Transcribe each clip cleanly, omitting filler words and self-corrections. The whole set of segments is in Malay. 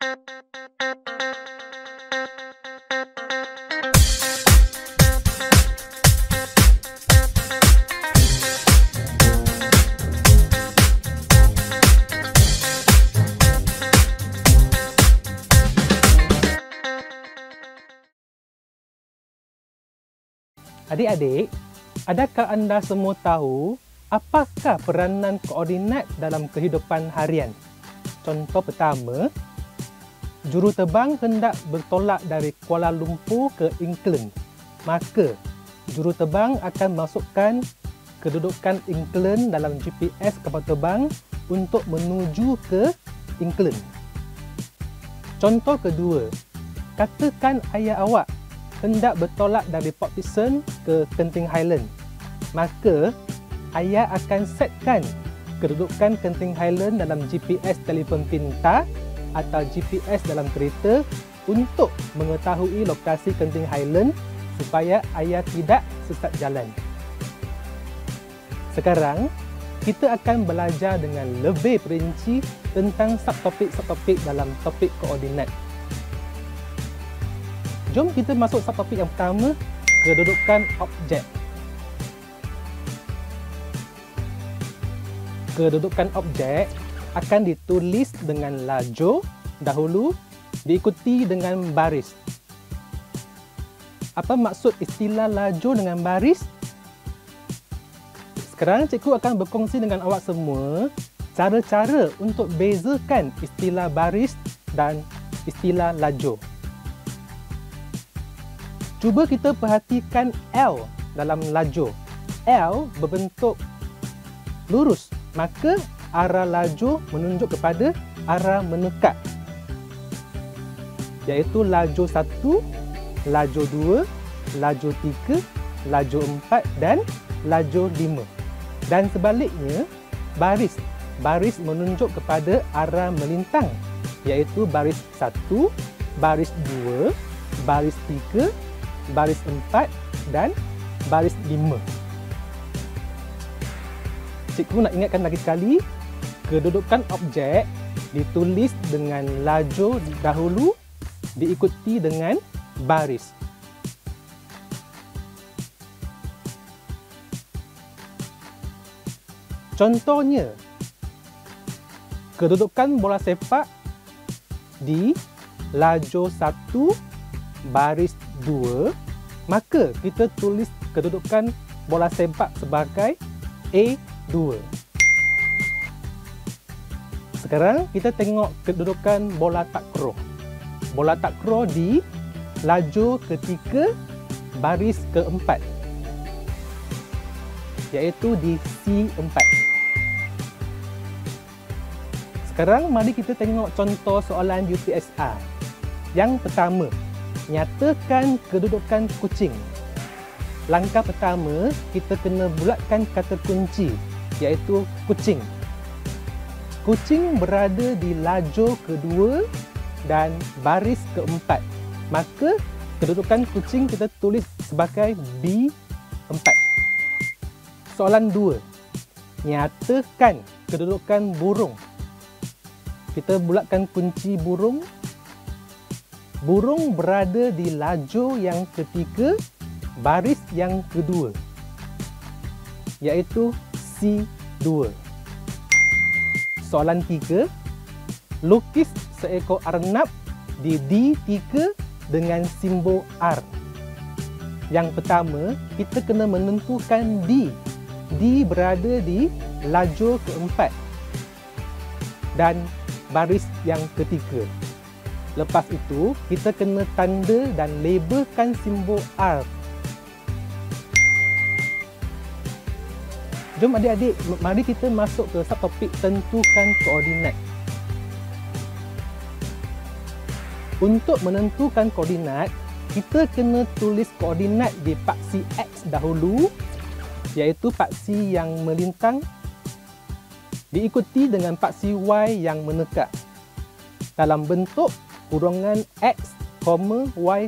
Adik-adik, adakah anda semua tahu apakah peranan koordinat dalam kehidupan harian? Contoh pertama, juruterbang hendak bertolak dari Kuala Lumpur ke England. Maka, juruterbang akan masukkan kedudukan England dalam GPS kapal terbang untuk menuju ke England. Contoh kedua, katakan ayah awak hendak bertolak dari Port Dickson ke Genting Highland. Maka, ayah akan setkan kedudukan Genting Highland dalam GPS telefon pintar atau GPS dalam kereta untuk mengetahui lokasi Genting Highland supaya ayah tidak sesat jalan. Sekarang, kita akan belajar dengan lebih perinci tentang subtopik-subtopik dalam topik koordinat. Jom kita masuk subtopik yang pertama, kedudukan objek. Kedudukan objek akan ditulis dengan lajur dahulu diikuti dengan baris. Apa maksud istilah lajur dengan baris? Sekarang cikgu akan berkongsi dengan awak semua cara-cara untuk bezakan istilah baris dan istilah lajur. Cuba kita perhatikan L dalam lajur. L berbentuk lurus, maka arah lajur menunjuk kepada arah menekak, iaitu lajur 1, lajur 2, lajur 3, lajur 4 dan lajur 5. Dan sebaliknya, baris menunjuk kepada arah melintang, iaitu baris 1, baris 2, baris 3, baris 4 dan baris 5. Cikgu nak ingatkan lagi sekali, kedudukan objek ditulis dengan lajur dahulu diikuti dengan baris. Contohnya, kedudukan bola sepak di lajur 1 baris 2, maka kita tulis kedudukan bola sepak sebagai A2. Sekarang kita tengok kedudukan bola takraw. Bola takraw di lajur ketiga baris keempat, iaitu di C4. Sekarang mari kita tengok contoh soalan UPSR. Yang pertama, nyatakan kedudukan kucing. Langkah pertama, kita kena bulatkan kata kunci, iaitu kucing. Kucing berada di lajur kedua dan baris keempat. Maka, kedudukan kucing kita tulis sebagai B4. Soalan 2. Nyatakan kedudukan burung. Kita bulatkan kunci burung. Burung berada di lajur yang ketiga, baris yang kedua, iaitu C2. Soalan 3. Lukis seekor arnab di D3 dengan simbol R. Yang pertama, kita kena menentukan D. D berada di lajur keempat dan baris yang ketiga. Lepas itu, kita kena tanda dan labelkan simbol R. Jom adik-adik, mari kita masuk ke subtopik tentukan koordinat. Untuk menentukan koordinat, kita kena tulis koordinat di paksi X dahulu, iaitu paksi yang melintang, diikuti dengan paksi Y yang menekak dalam bentuk kurungan X, Y.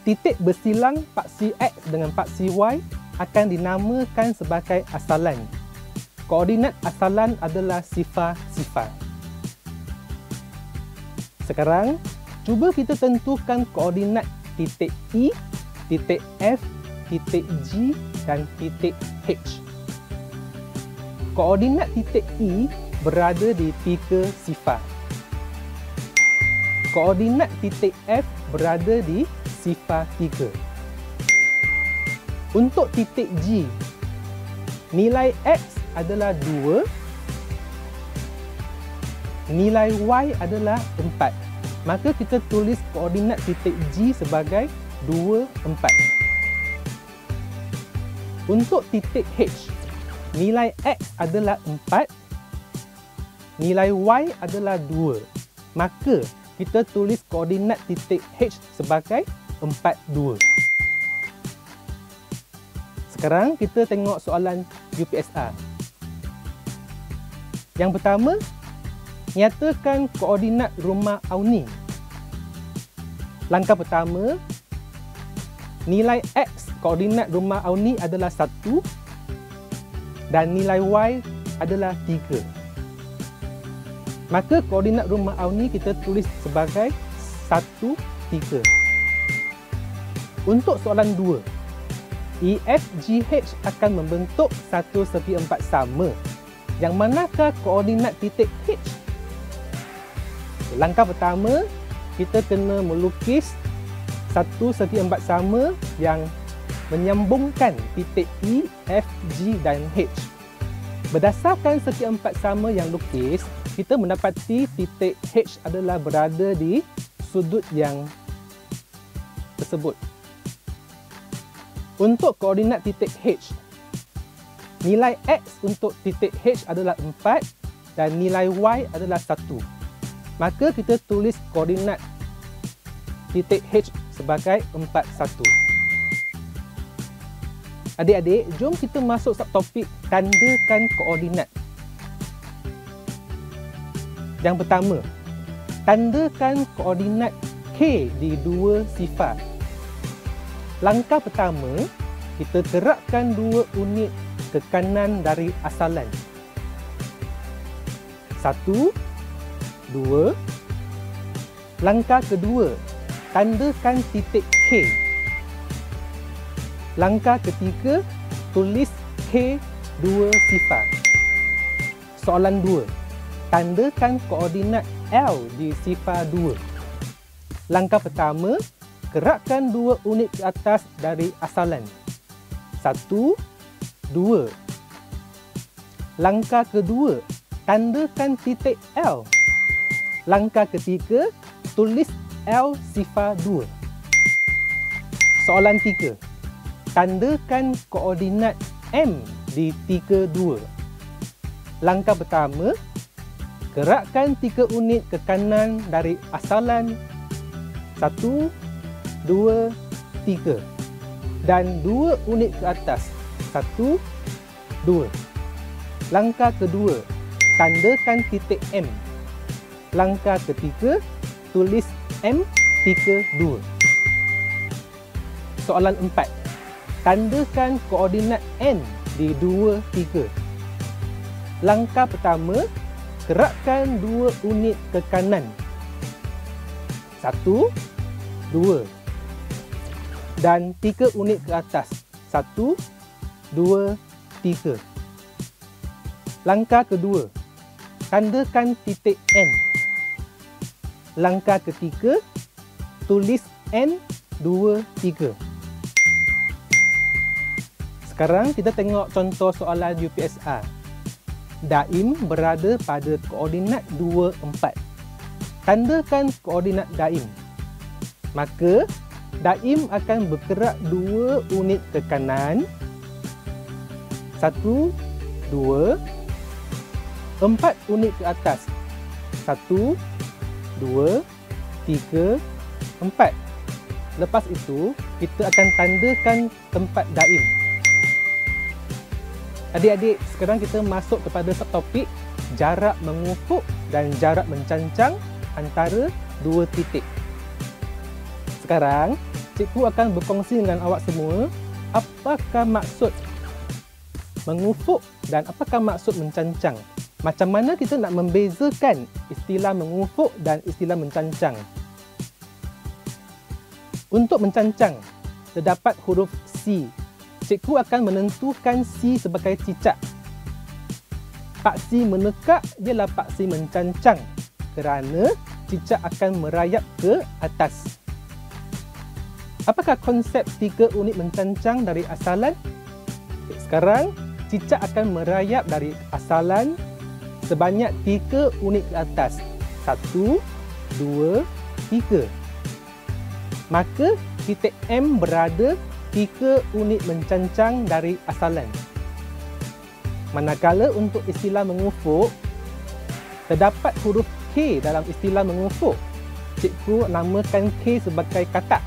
Titik bersilang paksi X dengan paksi Y akan dinamakan sebagai asalan. Koordinat asalan adalah sifar-sifar. Sekarang, cuba kita tentukan koordinat titik E, titik F, titik G dan titik H. Koordinat titik E berada di tika sifar. Koordinat titik F berada di sifar 3. Untuk titik G, nilai X adalah 2, nilai Y adalah 4. Maka kita tulis koordinat titik G sebagai 2, 4. Untuk titik H, nilai X adalah 4, nilai Y adalah 2. Maka kita tulis koordinat titik H sebagai 4, 2. Sekarang kita tengok soalan UPSR. Yang pertama, nyatakan koordinat rumah Auni. Langkah pertama, nilai X koordinat rumah Auni adalah 1 dan nilai Y adalah 3. Maka koordinat rumah Auni kita tulis sebagai 1, 3. Untuk soalan 2, EFGH akan membentuk satu segi 4 sama. Yang manakah koordinat titik H? Langkah pertama, kita kena melukis satu segi 4 sama yang menyambungkan titik E, F, G dan H. Berdasarkan segi 4 sama yang lukis, kita mendapati titik H adalah berada di sudut yang tersebut. Untuk koordinat titik H, nilai X untuk titik H adalah 4 dan nilai Y adalah 1. Maka kita tulis koordinat titik H sebagai 4, 1. Adik-adik, jom kita masuk subtopik tandakan koordinat. Yang pertama, tandakan koordinat K di dua sifar. Langkah pertama, kita gerakkan 2 unit ke kanan dari asalan. 1, 2. Langkah kedua, tandakan titik K. Langkah ketiga, tulis K 2 sifar. Soalan 2, tandakan koordinat L di sifar 2. Langkah pertama, gerakkan 2 unit ke atas dari asalan. 1, 2. Langkah kedua, tandakan titik L. Langkah ketiga, tulis L sifar 2. Soalan 3, tandakan koordinat M di tika 2. Langkah pertama, gerakkan 3 unit ke kanan dari asalan. 1, 2, 3 dan 2 unit ke atas. 1, 2. Langkah kedua, tandakan titik M. Langkah ketiga, tulis M tika 2. Soalan 4, tandakan koordinat N di 2, 3. Langkah pertama, gerakkan 2 unit ke kanan. 1, 2 dan 3 unit ke atas. 1, 2, 3. Langkah kedua, tandakan titik N. Langkah ketiga, tulis N 2, 3. Sekarang kita tengok contoh soalan UPSR. Daim berada pada koordinat 2, 4. Tandakan koordinat daim. Maka daim akan bergerak 2 unit ke kanan. 1, 2, 4 unit ke atas. 1, 2, 3, 4. Lepas itu, kita akan tandakan tempat daim. Adik-adik, sekarang kita masuk kepada subtopik jarak mengufuk dan jarak mencancang antara 2 titik. Sekarang, cikgu akan berkongsi dengan awak semua apakah maksud mengufuk dan apakah maksud mencancang. Macam mana kita nak membezakan istilah mengufuk dan istilah mencancang? Untuk mencancang, terdapat huruf C. Cikgu akan menentukan C sebagai cicak. Paksi menekak ialah paksi mencancang kerana cicak akan merayap ke atas. Apakah konsep 3 unit mencancang dari asalan? Sekarang, cicak akan merayap dari asalan sebanyak 3 unit ke atas. 1, 2, 3. Maka titik M berada 3 unit mencancang dari asalan. Manakala untuk istilah mengufuk, terdapat huruf K dalam istilah mengufuk. Cikgu namakan K sebagai katak.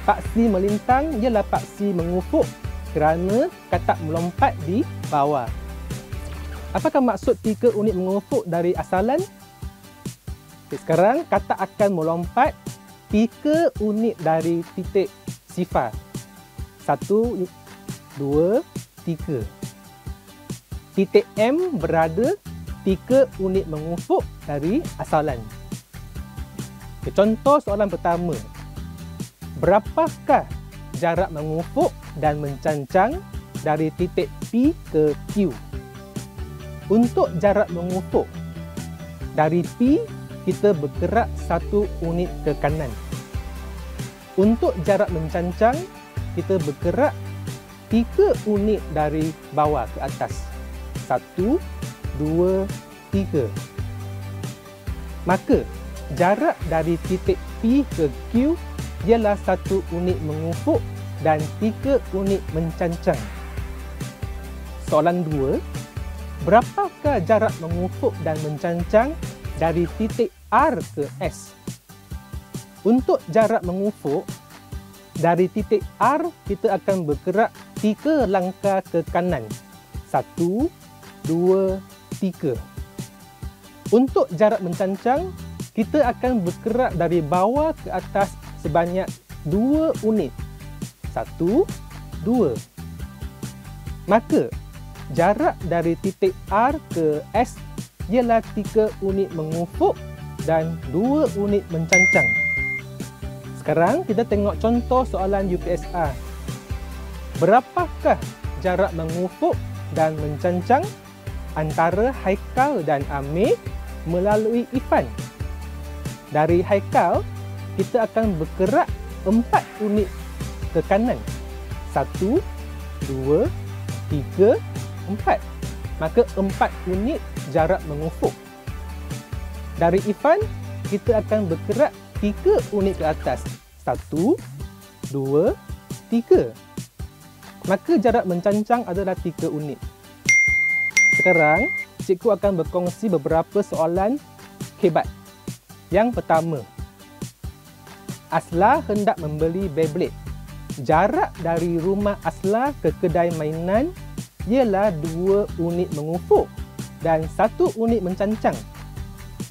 Paksi melintang ialah paksi mengufuk kerana katak melompat di bawah. Apakah maksud 3 unit mengufuk dari asalan? Sekarang katak akan melompat 3 unit dari titik sifar. 1, 2, 3. Titik M berada 3 unit mengufuk dari asalan. Contoh soalan pertama. Berapakah jarak mengufuk dan mencancang dari titik P ke Q? Untuk jarak mengufuk, dari P kita bergerak 1 unit ke kanan. Untuk jarak mencancang, kita bergerak 3 unit dari bawah ke atas. 1, 2, 3. Maka, jarak dari titik P ke Q ialah 1 unit mengufuk dan 3 unit mencancang. Soalan 2. Berapakah jarak mengufuk dan mencancang dari titik R ke S? Untuk jarak mengufuk, dari titik R kita akan bergerak 3 langkah ke kanan. 1, 2, 3. Untuk jarak mencancang, kita akan bergerak dari bawah ke atas sebanyak 2 unit. 1, 2. Maka, jarak dari titik R ke S ialah 3 unit mengufuk dan 2 unit mencancang. Sekarang kita tengok contoh soalan UPSR. Berapakah jarak mengufuk dan mencancang antara Haikal dan Amir melalui Ifan? Dari Haikal, kita akan bergerak 4 unit ke kanan. 1, 2, 3, 4. Maka 4 unit jarak mengufuk. Dari Ifan, kita akan bergerak 3 unit ke atas. 1, 2, 3. Maka jarak mencancang adalah 3 unit. Sekarang, cikgu akan berkongsi beberapa soalan hebat. Yang pertama, Asla hendak membeli Beyblade. Jarak dari rumah Asla ke kedai mainan ialah 2 unit mengufuk dan 1 unit mencancang.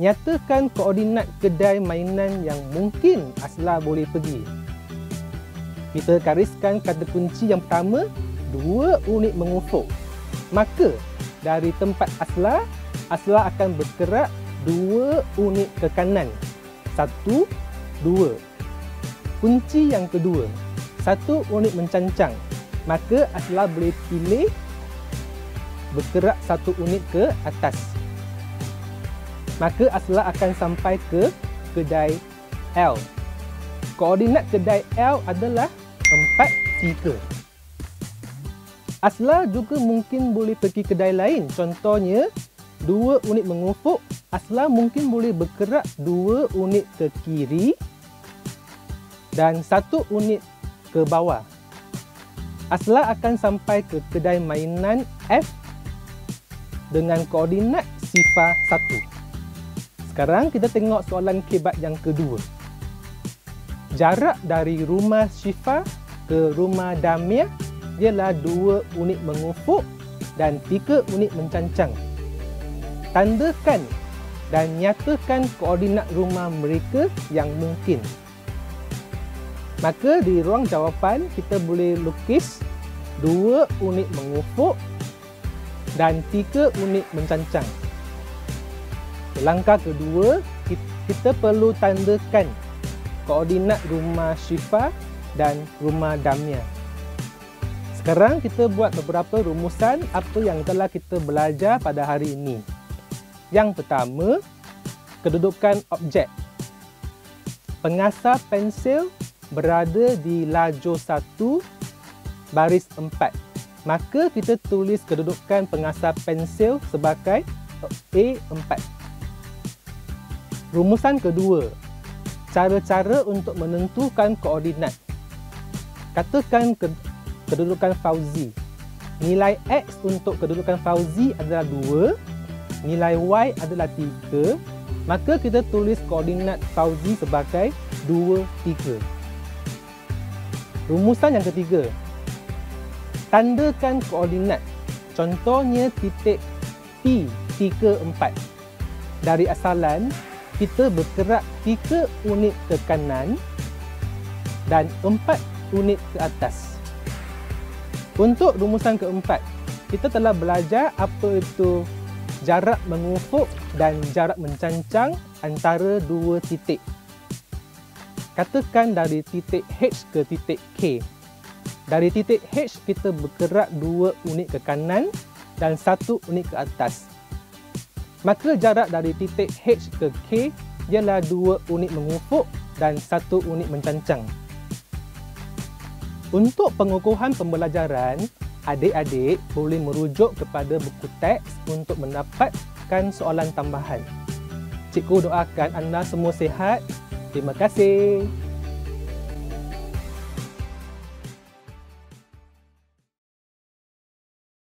Nyatakan koordinat kedai mainan yang mungkin Asla boleh pergi. Kita gariskan kata kunci yang pertama, 2 unit mengufuk. Maka, dari tempat Asla, Asla akan bergerak 2 unit ke kanan. 1, 2. Kunci yang kedua, 1 unit mencancang. Maka Asla boleh pilih bergerak 1 unit ke atas. Maka Asla akan sampai ke kedai L. Koordinat kedai L adalah 4, 3. Asla juga mungkin boleh pergi kedai lain. Contohnya, 2 unit mengufuk, Asla mungkin boleh bergerak 2 unit ke kiri dan 1 unit ke bawah. Asla akan sampai ke kedai mainan F dengan koordinat sifar 1. Sekarang kita tengok soalan hebat yang kedua. Jarak dari rumah Syifa ke rumah Damiah ialah 2 unit mengufuk dan 3 unit mencancang. Tandakan dan nyatakan koordinat rumah mereka yang mungkin. Maka di ruang jawapan kita boleh lukis 2 unit mengufuk dan 3 unit mencancang. Langkah kedua, kita perlu tandakan koordinat rumah Syifa dan rumah Damia. Sekarang kita buat beberapa rumusan apa yang telah kita belajar pada hari ini. Yang pertama, kedudukan objek. Pengasah pensil berada di lajur 1, baris 4. Maka kita tulis kedudukan pengasah pensil sebagai A4. Rumusan kedua, cara-cara untuk menentukan koordinat. Katakan kedudukan Fauzi. Nilai X untuk kedudukan Fauzi adalah 2, nilai Y adalah 3, maka kita tulis koordinat Fauzi sebagai 2, 3. Rumusan yang ketiga, tandakan koordinat. Contohnya titik P, 3, 4. Dari asalan, kita bergerak 3 unit ke kanan dan 4 unit ke atas. Untuk rumusan keempat, kita telah belajar apa itu jarak mengufuk dan jarak mencancang antara 2 titik. Katakan dari titik H ke titik K. Dari titik H kita bergerak 2 unit ke kanan dan 1 unit ke atas. Maka jarak dari titik H ke K ialah 2 unit mengufuk dan 1 unit mencancang. Untuk pengukuhan pembelajaran, adik-adik boleh merujuk kepada buku teks untuk mendapatkan soalan tambahan. Cikgu doakan anda semua sihat. Terima kasih.